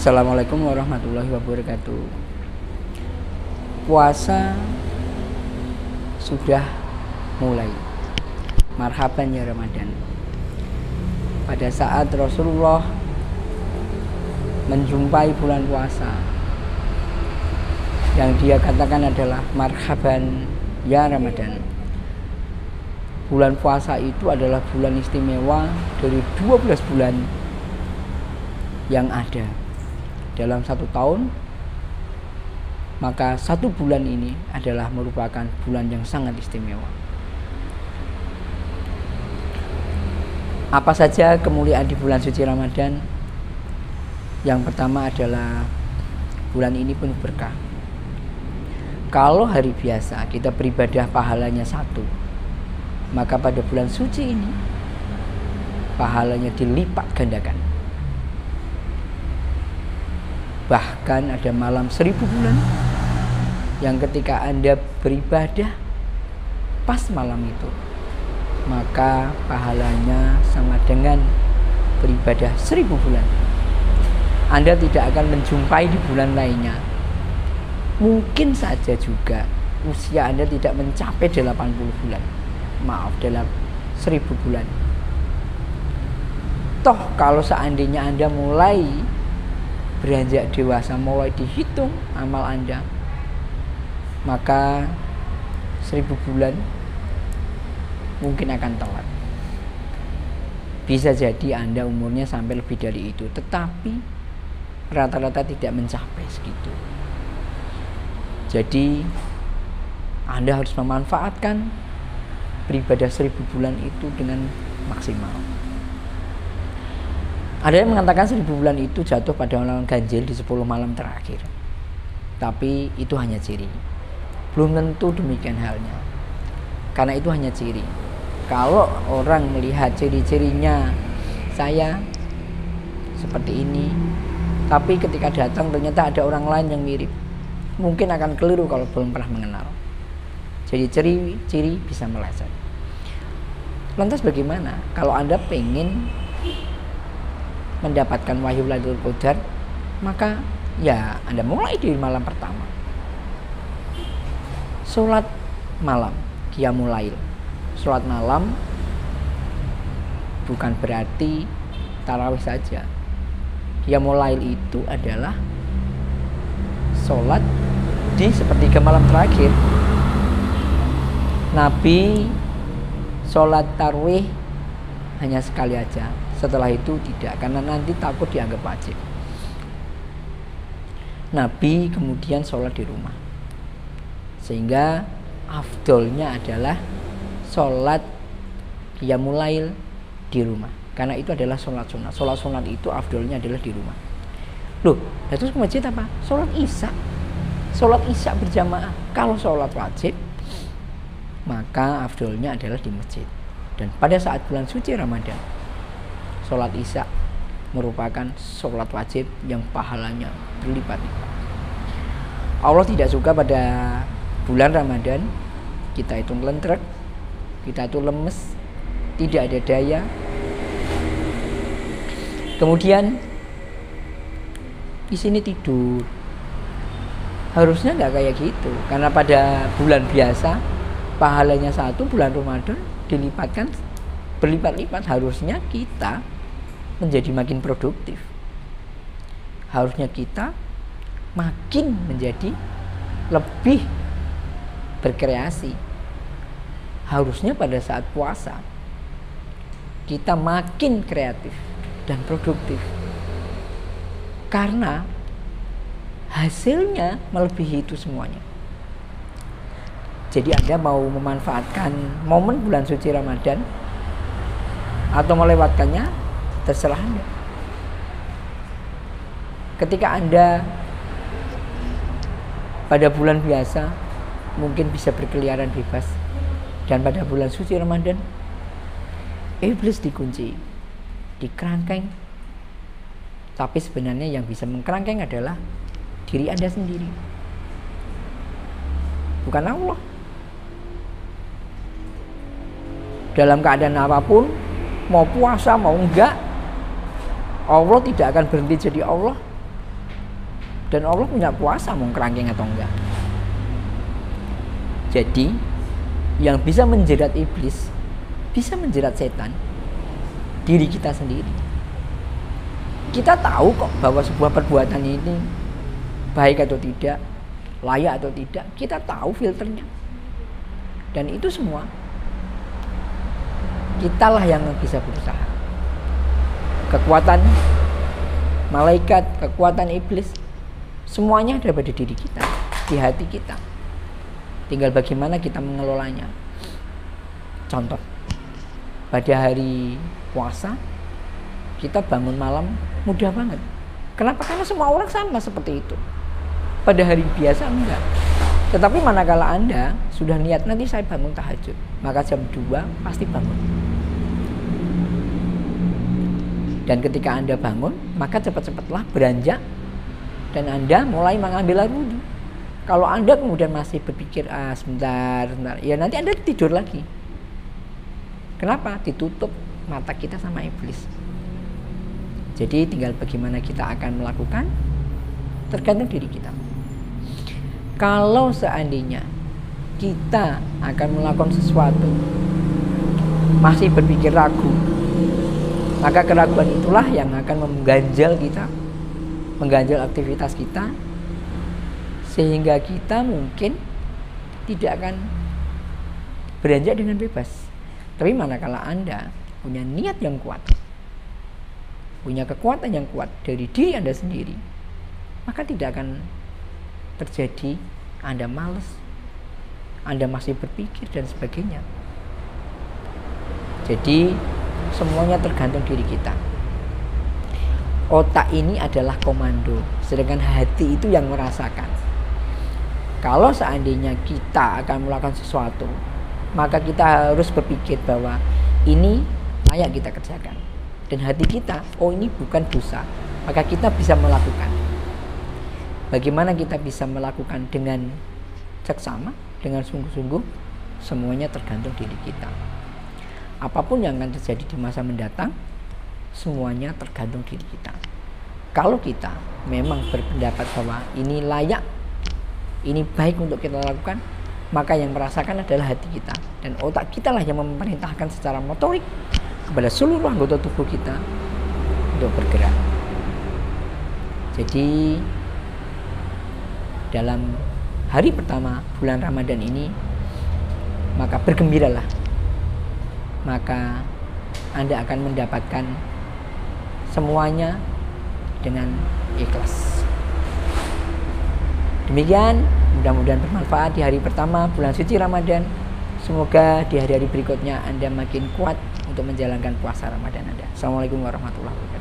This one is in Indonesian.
Assalamualaikum warahmatullahi wabarakatuh. Puasa sudah mulai. Marhaban ya Ramadan. Pada saat Rasulullah menjumpai bulan puasa, yang dia katakan adalah marhaban ya Ramadan. Bulan puasa itu adalah bulan istimewa dari 12 bulan yang ada dalam satu tahun. Maka satu bulan ini adalah merupakan bulan yang sangat istimewa. Apa saja kemuliaan di bulan suci Ramadan? Yang pertama adalah bulan ini penuh berkah. Kalau hari biasa kita beribadah pahalanya 1, maka pada bulan suci ini pahalanya dilipat gandakan. Bahkan ada malam 1000 bulan yang ketika Anda beribadah pas malam itu, maka pahalanya sama dengan beribadah 1000 bulan. Anda tidak akan menjumpai di bulan lainnya. Mungkin saja juga usia Anda tidak mencapai 80 bulan. Maaf, dalam 1000 bulan. Toh kalau seandainya Anda mulai beranjak dewasa, mulai dihitung amal Anda, maka 1000 bulan mungkin akan telat. Bisa jadi Anda umurnya sampai lebih dari itu, tetapi rata-rata tidak mencapai segitu. Jadi Anda harus memanfaatkan beribadah 1000 bulan itu dengan maksimal. Ada yang mengatakan 1000 bulan itu jatuh pada malam ganjil di 10 malam terakhir. Tapi itu hanya ciri. Belum tentu demikian halnya. Karena itu hanya ciri. Kalau orang melihat ciri-cirinya, saya seperti ini, tapi ketika datang ternyata ada orang lain yang mirip, mungkin akan keliru kalau belum pernah mengenal. Jadi ciri-ciri bisa meleset. Lantas bagaimana kalau Anda pengen mendapatkan wahyu Lailatul Qadar? Maka ya Anda mulai di malam pertama. Sholat malam, qiyamul lail. Sholat malam bukan berarti tarawih saja. Qiyamul lail itu adalah sholat di sepertiga malam terakhir. Nabi sholat tarawih hanya sekali aja. Setelah itu tidak, karena nanti takut dianggap wajib. Nabi kemudian sholat di rumah, sehingga afdolnya adalah sholat qiyamul lail di rumah, karena itu adalah sholat sunat. Sholat sunat itu afdolnya adalah di rumah. Loh, terus ke masjid apa? Sholat isya. Sholat isya berjamaah. Kalau sholat wajib, maka afdolnya adalah di masjid. Dan pada saat bulan suci Ramadan, sholat isya merupakan sholat wajib yang pahalanya berlipat-lipat. Allah tidak suka pada bulan Ramadan kita itu ngelentrek, kita itu lemes, tidak ada daya. Kemudian di sini tidur. Harusnya nggak kayak gitu, karena pada bulan biasa pahalanya 1, bulan Ramadan dilipatkan berlipat-lipat. Harusnya kita menjadi makin produktif. Harusnya kita makin menjadi lebih berkreasi. Harusnya pada saat puasa kita makin kreatif dan produktif, karena hasilnya melebihi itu semuanya. Jadi Anda mau memanfaatkan momen bulan suci Ramadan atau melewatkannya, terserah Anda. Ketika Anda pada bulan biasa mungkin bisa berkeliaran bebas, dan pada bulan suci Ramadan iblis dikunci, dikerangkeng. Tapi sebenarnya yang bisa mengkerangkeng adalah diri Anda sendiri, bukan Allah. Dalam keadaan apapun, mau puasa mau enggak, Allah tidak akan berhenti jadi Allah. Dan Allah punya kuasa mau kerangkeng atau enggak. Jadi yang bisa menjerat iblis, bisa menjerat setan, diri kita sendiri. Kita tahu kok bahwa sebuah perbuatan ini baik atau tidak, layak atau tidak, kita tahu filternya. Dan itu semua kitalah yang bisa berusaha. Kekuatan malaikat, kekuatan iblis, semuanya ada pada diri kita, di hati kita. Tinggal bagaimana kita mengelolanya. Contoh, pada hari puasa kita bangun malam mudah banget. Kenapa? Karena semua orang sama seperti itu. Pada hari biasa enggak. Tetapi manakala Anda sudah niat nanti saya bangun tahajud, maka jam 2 pasti bangun. Dan ketika Anda bangun, maka cepat-cepatlah beranjak dan Anda mulai mengambil air wudhu. Kalau Anda kemudian masih berpikir, sebentar, ya nanti Anda tidur lagi. Kenapa? Ditutup mata kita sama iblis. Jadi tinggal bagaimana kita akan melakukan, tergantung diri kita. Kalau seandainya kita akan melakukan sesuatu masih berpikir ragu, maka keraguan itulah yang akan mengganjal kita, mengganjal aktivitas kita, sehingga kita mungkin tidak akan beranjak dengan bebas. Tapi manakala Anda punya niat yang kuat, punya kekuatan yang kuat dari diri Anda sendiri, maka tidak akan terjadi Anda malas, Anda masih berpikir dan sebagainya. Jadi semuanya tergantung diri kita. Otak ini adalah komando, sedangkan hati itu yang merasakan. Kalau seandainya kita akan melakukan sesuatu, maka kita harus berpikir bahwa ini layak kita kerjakan. Dan hati kita, oh ini bukan dosa, maka kita bisa melakukan. Bagaimana kita bisa melakukan dengan seksama, dengan sungguh-sungguh, semuanya tergantung diri kita. Apapun yang akan terjadi di masa mendatang, semuanya tergantung diri kita. Kalau kita memang berpendapat bahwa ini layak, ini baik untuk kita lakukan, maka yang merasakan adalah hati kita. Dan otak kita lah yang memerintahkan secara motorik kepada seluruh anggota tubuh kita untuk bergerak. Jadi dalam hari pertama bulan Ramadan ini, maka bergembiralah, maka Anda akan mendapatkan semuanya dengan ikhlas. Demikian, mudah-mudahan bermanfaat di hari pertama bulan suci Ramadan. Semoga di hari-hari berikutnya Anda makin kuat untuk menjalankan puasa Ramadan Anda. Assalamualaikum warahmatullahi wabarakatuh.